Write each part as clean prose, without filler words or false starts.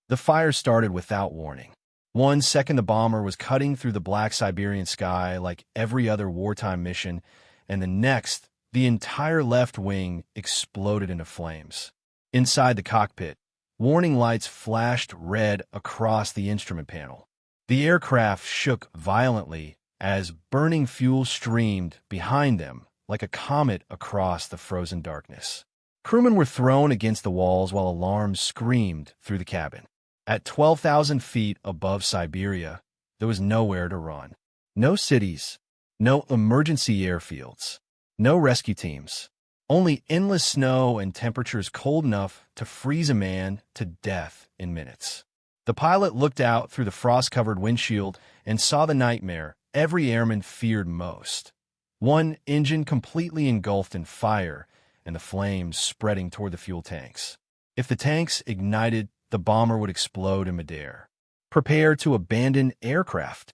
The fire started without warning. 1 second the bomber was cutting through the black Siberian sky like every other wartime mission, and the next, the entire left wing exploded into flames. Inside the cockpit, warning lights flashed red across the instrument panel. The aircraft shook violently as burning fuel streamed behind them like a comet across the frozen darkness. Crewmen were thrown against the walls while alarms screamed through the cabin. At 12,000 feet above Siberia, there was nowhere to run. No cities, no emergency airfields, no rescue teams. Only endless snow and temperatures cold enough to freeze a man to death in minutes. The pilot looked out through the frost-covered windshield and saw the nightmare every airman feared most. One engine completely engulfed in fire and the flames spreading toward the fuel tanks. If the tanks ignited, the bomber would explode in midair. Prepare to abandon aircraft.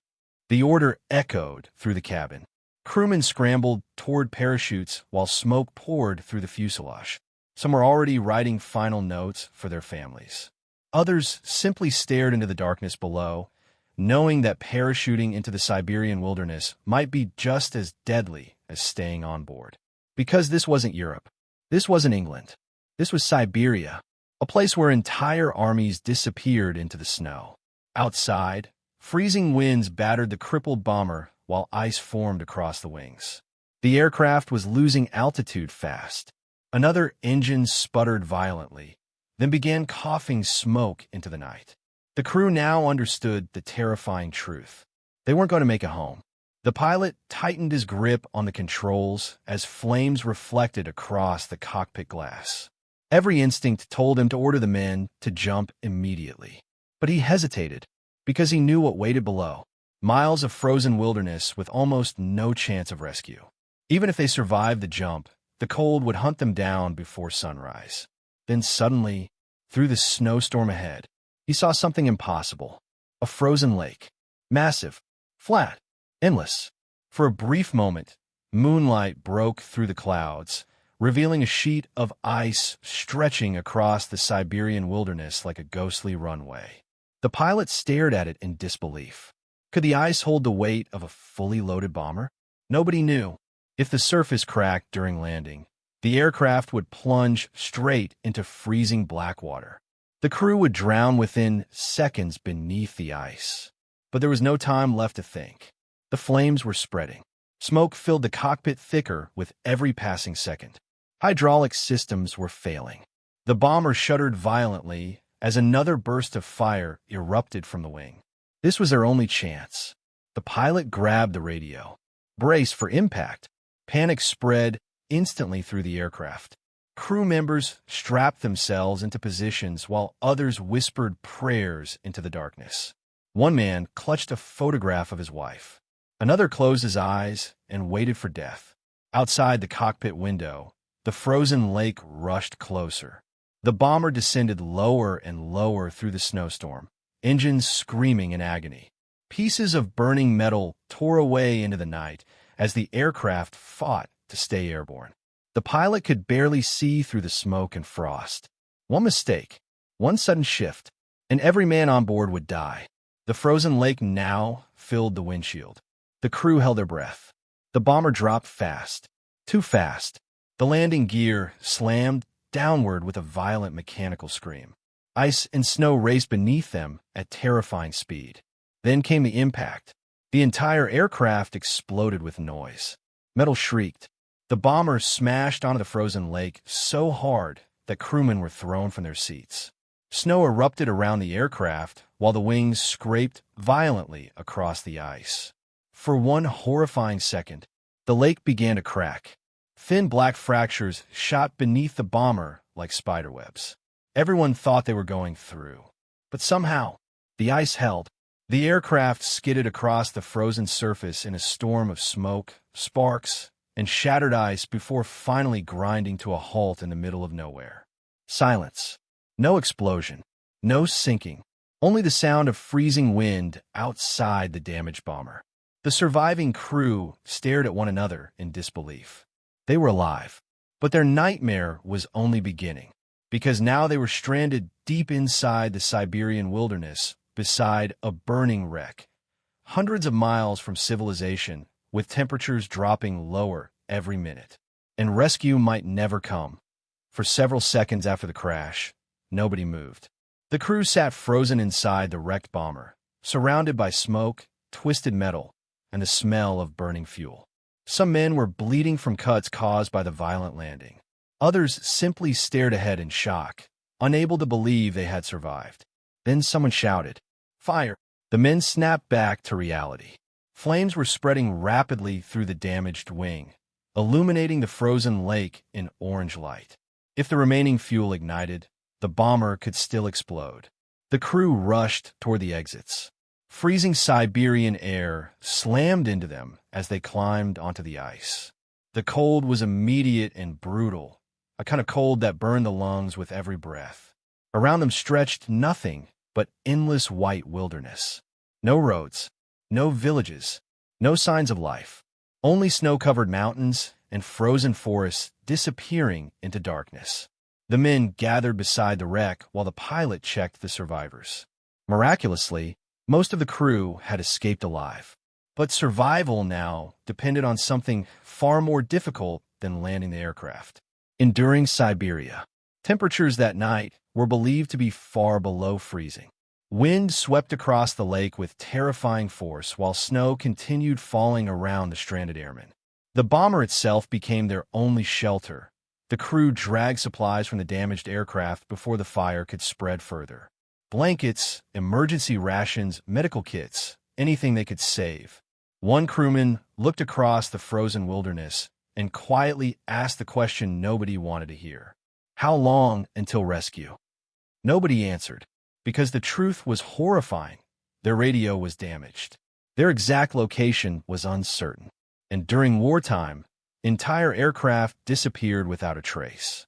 The order echoed through the cabin. Crewmen scrambled toward parachutes while smoke poured through the fuselage. Some were already writing final notes for their families. Others simply stared into the darkness below, knowing that parachuting into the Siberian wilderness might be just as deadly as staying on board. Because this wasn't Europe. This wasn't England. This was Siberia, a place where entire armies disappeared into the snow. Outside, freezing winds battered the crippled bomber while ice formed across the wings. The aircraft was losing altitude fast. Another engine sputtered violently, then began coughing smoke into the night. The crew now understood the terrifying truth. They weren't going to make it home. The pilot tightened his grip on the controls as flames reflected across the cockpit glass. Every instinct told him to order the men to jump immediately. But he hesitated because he knew what waited below. Miles of frozen wilderness with almost no chance of rescue. Even if they survived the jump, the cold would hunt them down before sunrise. Then suddenly, through the snowstorm ahead, he saw something impossible. A frozen lake. Massive, flat, endless. For a brief moment, moonlight broke through the clouds, revealing a sheet of ice stretching across the Siberian wilderness like a ghostly runway. The pilot stared at it in disbelief. Could the ice hold the weight of a fully loaded bomber? Nobody knew. If the surface cracked during landing, the aircraft would plunge straight into freezing black water. The crew would drown within seconds beneath the ice. But there was no time left to think. The flames were spreading. Smoke filled the cockpit thicker with every passing second. Hydraulic systems were failing. The bomber shuddered violently as another burst of fire erupted from the wing. This was their only chance. The pilot grabbed the radio. Brace for impact. Panic spread instantly through the aircraft. Crew members strapped themselves into positions while others whispered prayers into the darkness. One man clutched a photograph of his wife. Another closed his eyes and waited for death. Outside the cockpit window, the frozen lake rushed closer. The bomber descended lower and lower through the snowstorm, engines screaming in agony. Pieces of burning metal tore away into the night as the aircraft fought to stay airborne. The pilot could barely see through the smoke and frost. One mistake, one sudden shift, and every man on board would die. The frozen lake now filled the windshield. The crew held their breath. The bomber dropped fast, too fast. The landing gear slammed downward with a violent mechanical scream. Ice and snow raced beneath them at terrifying speed. Then came the impact. The entire aircraft exploded with noise. Metal shrieked. The bomber smashed onto the frozen lake so hard that crewmen were thrown from their seats. Snow erupted around the aircraft while the wings scraped violently across the ice. For one horrifying second, the lake began to crack. Thin black fractures shot beneath the bomber like spiderwebs. Everyone thought they were going through. But somehow, the ice held. The aircraft skidded across the frozen surface in a storm of smoke, sparks, and shattered ice before finally grinding to a halt in the middle of nowhere. Silence. No explosion. No sinking. Only the sound of freezing wind outside the damaged bomber. The surviving crew stared at one another in disbelief. They were alive, but their nightmare was only beginning. because now they were stranded deep inside the Siberian wilderness, beside a burning wreck, hundreds of miles from civilization, with temperatures dropping lower every minute. And rescue might never come. For several seconds after the crash, nobody moved. The crew sat frozen inside the wrecked bomber, surrounded by smoke, twisted metal, and the smell of burning fuel. Some men were bleeding from cuts caused by the violent landing. Others simply stared ahead in shock, unable to believe they had survived. Then someone shouted, "Fire!" The men snapped back to reality. Flames were spreading rapidly through the damaged wing, illuminating the frozen lake in orange light. If the remaining fuel ignited, the bomber could still explode. The crew rushed toward the exits. Freezing Siberian air slammed into them as they climbed onto the ice. The cold was immediate and brutal, a kind of cold that burned the lungs with every breath. Around them stretched nothing but endless white wilderness. No roads, no villages, no signs of life. Only snow-covered mountains and frozen forests disappearing into darkness. The men gathered beside the wreck while the pilot checked the survivors. Miraculously, most of the crew had escaped alive. But survival now depended on something far more difficult than landing the aircraft. Enduring Siberia. Temperatures that night were believed to be far below freezing. Wind swept across the lake with terrifying force while snow continued falling around the stranded airmen. The bomber itself became their only shelter. The crew dragged supplies from the damaged aircraft before the fire could spread further. Blankets, emergency rations, medical kits, anything they could save. One crewman looked across the frozen wilderness and quietly asked the question nobody wanted to hear. How long until rescue? Nobody answered, because the truth was horrifying. Their radio was damaged. Their exact location was uncertain. And during wartime, entire aircraft disappeared without a trace.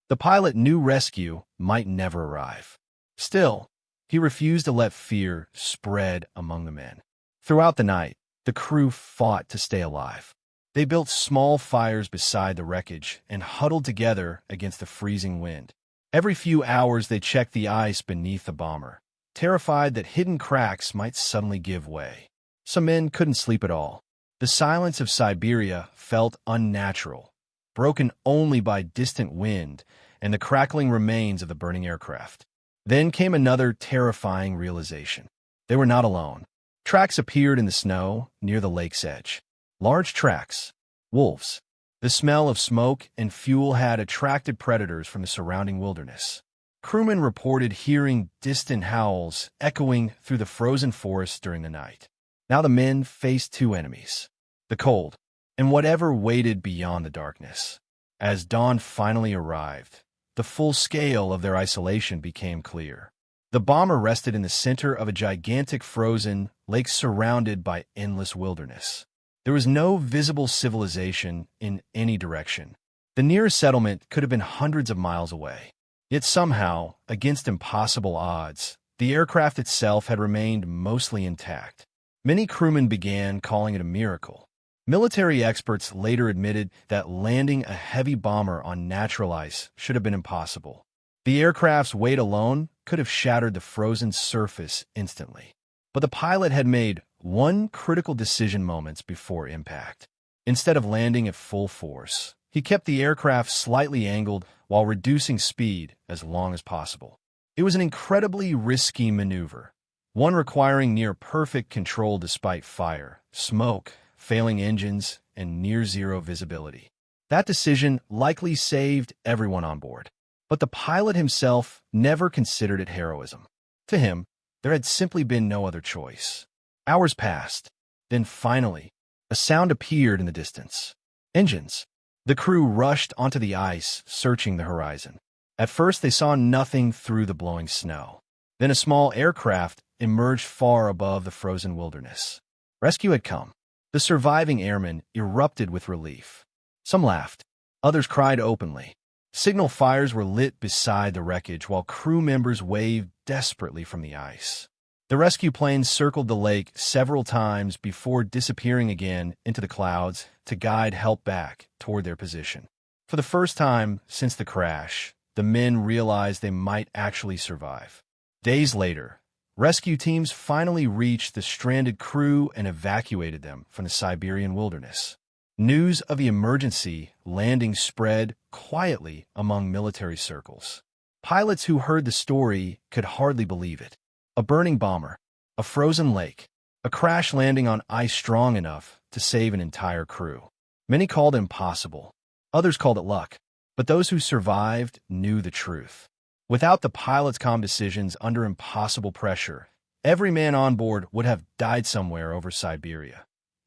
The pilot knew rescue might never arrive. Still, he refused to let fear spread among the men. Throughout the night, the crew fought to stay alive. They built small fires beside the wreckage and huddled together against the freezing wind. Every few hours they checked the ice beneath the bomber, terrified that hidden cracks might suddenly give way. Some men couldn't sleep at all. The silence of Siberia felt unnatural, broken only by distant wind and the crackling remains of the burning aircraft. Then came another terrifying realization. They were not alone. Tracks appeared in the snow near the lake's edge. Large tracks. Wolves. The smell of smoke and fuel had attracted predators from the surrounding wilderness. Crewmen reported hearing distant howls echoing through the frozen forest during the night. Now the men faced two enemies: the cold and whatever waited beyond the darkness. As dawn finally arrived, the full scale of their isolation became clear. The bomber rested in the center of a gigantic frozen lake surrounded by endless wilderness. There was no visible civilization in any direction. The nearest settlement could have been hundreds of miles away. Yet somehow, against impossible odds, the aircraft itself had remained mostly intact. Many crewmen began calling it a miracle. Military experts later admitted that landing a heavy bomber on natural ice should have been impossible. The aircraft's weight alone could have shattered the frozen surface instantly. But the pilot had made one critical decision moments before impact. Instead of landing at full force, he kept the aircraft slightly angled while reducing speed as long as possible. It was an incredibly risky maneuver, one requiring near-perfect control despite fire, smoke, failing engines, and near-zero visibility. That decision likely saved everyone on board. But the pilot himself never considered it heroism. To him, there had simply been no other choice. Hours passed. Then finally, a sound appeared in the distance. Engines. The crew rushed onto the ice, searching the horizon. At first, they saw nothing through the blowing snow. Then a small aircraft emerged far above the frozen wilderness. Rescue had come. The surviving airmen erupted with relief. Some laughed. Others cried openly. Signal fires were lit beside the wreckage while crew members waved desperately from the ice. The rescue planes circled the lake several times before disappearing again into the clouds to guide help back toward their position. For the first time since the crash, the men realized they might actually survive. Days later, rescue teams finally reached the stranded crew and evacuated them from the Siberian wilderness. News of the emergency landing spread quietly among military circles. Pilots who heard the story could hardly believe it. A burning bomber, a frozen lake, a crash landing on ice strong enough to save an entire crew. Many called it impossible. Others called it luck. But those who survived knew the truth. Without the pilots' calm decisions under impossible pressure, every man on board would have died somewhere over Siberia,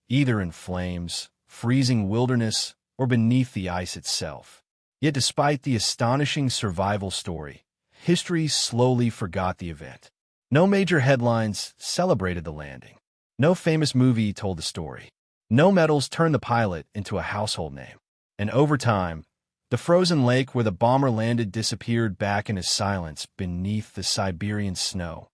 either in flames, freezing wilderness, or beneath the ice itself. Yet despite the astonishing survival story, history slowly forgot the event. No major headlines celebrated the landing. No famous movie told the story. No medals turned the pilot into a household name. And over time, the frozen lake where the bomber landed disappeared back into silence beneath the Siberian snow.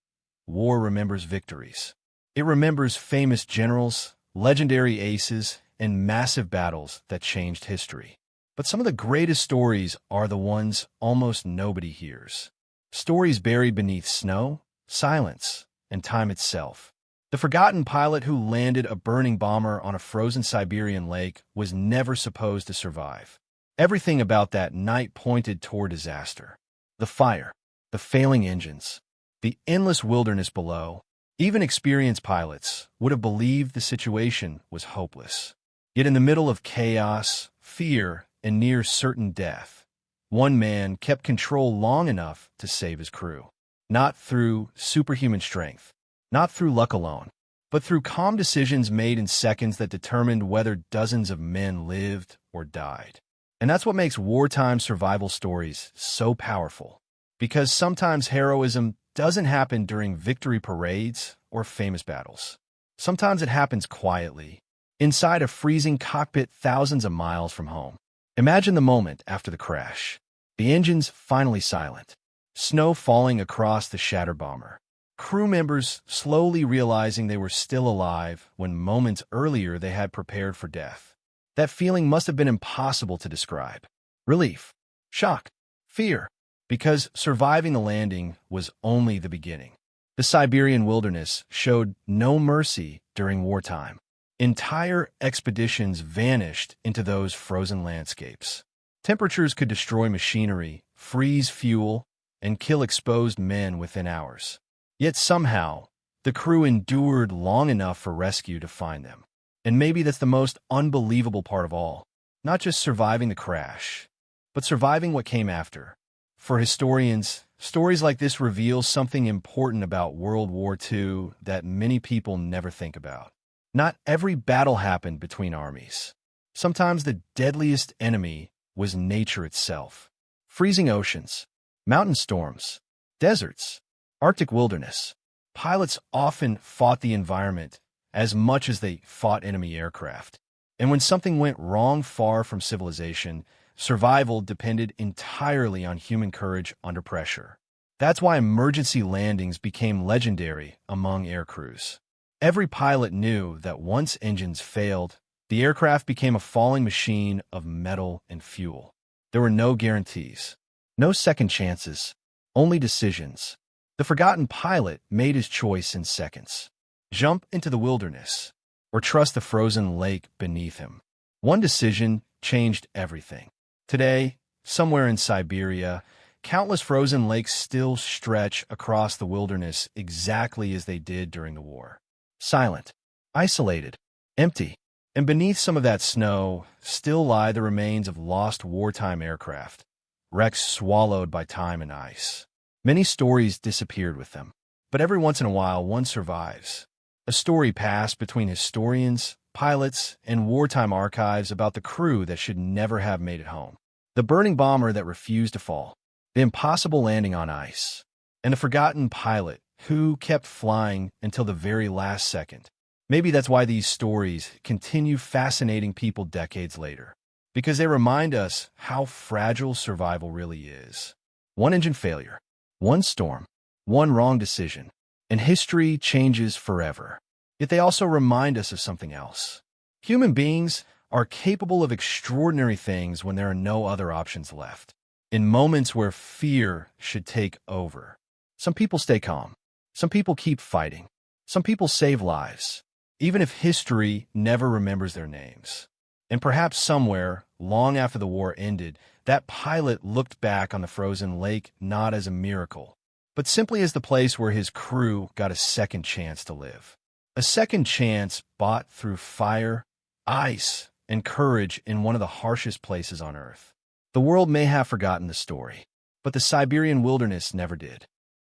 War remembers victories. It remembers famous generals, legendary aces, and massive battles that changed history. But some of the greatest stories are the ones almost nobody hears. Stories buried beneath snow, silence, and time itself. The forgotten pilot who landed a burning bomber on a frozen Siberian lake was never supposed to survive. Everything about that night pointed toward disaster. The fire, the failing engines, the endless wilderness below. Even experienced pilots would have believed the situation was hopeless. Yet in the middle of chaos, fear, and near certain death, one man kept control long enough to save his crew. Not through superhuman strength, not through luck alone, but through calm decisions made in seconds that determined whether dozens of men lived or died. And that's what makes wartime survival stories so powerful. Because sometimes heroism doesn't happen during victory parades or famous battles. Sometimes it happens quietly, inside a freezing cockpit thousands of miles from home. Imagine the moment after the crash. The engines finally silent. Snow falling across the shattered bomber. Crew members slowly realizing they were still alive when moments earlier they had prepared for death. That feeling must have been impossible to describe. Relief, shock, fear, because surviving the landing was only the beginning. The Siberian wilderness showed no mercy during wartime. Entire expeditions vanished into those frozen landscapes. Temperatures could destroy machinery, freeze fuel, and kill exposed men within hours. Yet somehow, the crew endured long enough for rescue to find them. And maybe that's the most unbelievable part of all. Not just surviving the crash, but surviving what came after. For historians, stories like this reveal something important about World War II that many people never think about. Not every battle happened between armies. Sometimes the deadliest enemy was nature itself. Freezing oceans, mountain storms, deserts, Arctic wilderness. Pilots often fought the environment as much as they fought enemy aircraft. And when something went wrong far from civilization, survival depended entirely on human courage under pressure. That's why emergency landings became legendary among air crews. Every pilot knew that once engines failed, the aircraft became a falling machine of metal and fuel. There were no guarantees, no second chances, only decisions. The forgotten pilot made his choice in seconds. Jump into the wilderness, or trust the frozen lake beneath him. One decision changed everything. Today, somewhere in Siberia, countless frozen lakes still stretch across the wilderness exactly as they did during the war. Silent, isolated, empty. And beneath some of that snow still lie the remains of lost wartime aircraft, wrecks swallowed by time and ice. Many stories disappeared with them, but every once in a while one survives. A story passed between historians, pilots, and wartime archives about the crew that should never have made it home. The burning bomber that refused to fall, the impossible landing on ice, and the forgotten pilot who kept flying until the very last second. Maybe that's why these stories continue fascinating people decades later, because they remind us how fragile survival really is. One engine failure, one storm, one wrong decision, and history changes forever. Yet they also remind us of something else. Human beings are capable of extraordinary things when there are no other options left. In moments where fear should take over, some people stay calm. Some people keep fighting. Some people save lives, even if history never remembers their names. And perhaps somewhere, long after the war ended, that pilot looked back on the frozen lake not as a miracle, but simply as the place where his crew got a second chance to live. A second chance bought through fire, ice, and courage in one of the harshest places on Earth. The world may have forgotten the story, but the Siberian wilderness never did.